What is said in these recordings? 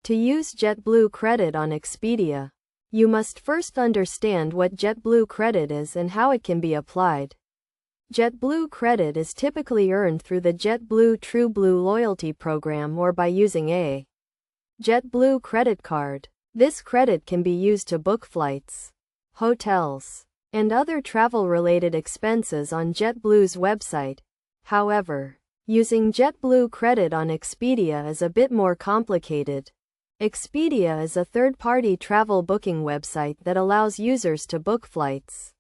To use Jetblue credit on Expedia, you must first understand what Jetblue credit is and how it can be applied. Jetblue credit is typically earned through the Jetblue TrueBlue loyalty program or by using a Jetblue credit card. This credit can be used to book flights, hotels, and other travel-related expenses on Jetblue's website. However, using Jetblue credit on Expedia is a bit more complicated. Expedia is a third-party travel booking website that allows users to book flights,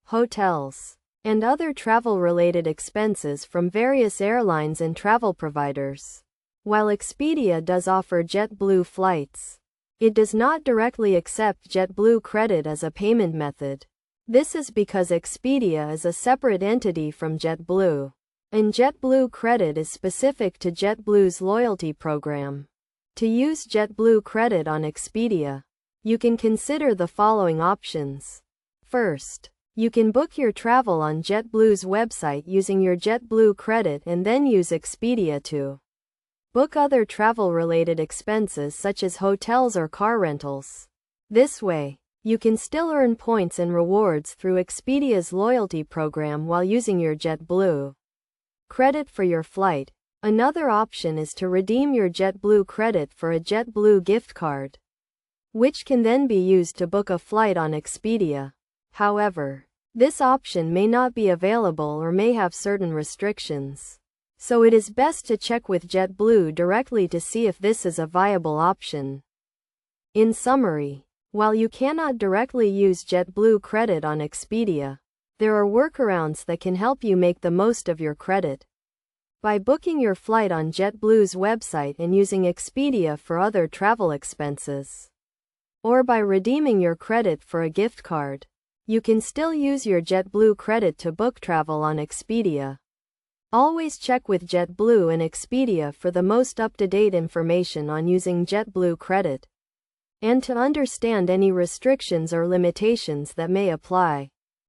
hotels, and other travel-related expenses from various airlines and travel providers. While Expedia does offer Jetblue flights, it does not directly accept Jetblue credit as a payment method. This is because Expedia is a separate entity from Jetblue, and Jetblue credit is specific to Jetblue's loyalty program. To use Jetblue credit on Expedia, you can consider the following options. First, you can book your travel on Jetblue's website using your Jetblue credit and then use Expedia to book other travel-related expenses such as hotels or car rentals. This way, you can still earn points and rewards through Expedia's loyalty program while using your Jetblue credit for your flight. Another option is to redeem your Jetblue credit for a Jetblue gift card, which can then be used to book a flight on Expedia. However, this option may not be available or may have certain restrictions, so it is best to check with Jetblue directly to see if this is a viable option. In summary, while you cannot directly use Jetblue credit on Expedia, there are workarounds that can help you make the most of your credit. By booking your flight on Jetblue's website and using Expedia for other travel expenses, or by redeeming your credit for a gift card, you can still use your Jetblue credit to book travel on Expedia. Always check with Jetblue and Expedia for the most up-to-date information on using Jetblue credit, and to understand any restrictions or limitations that may apply.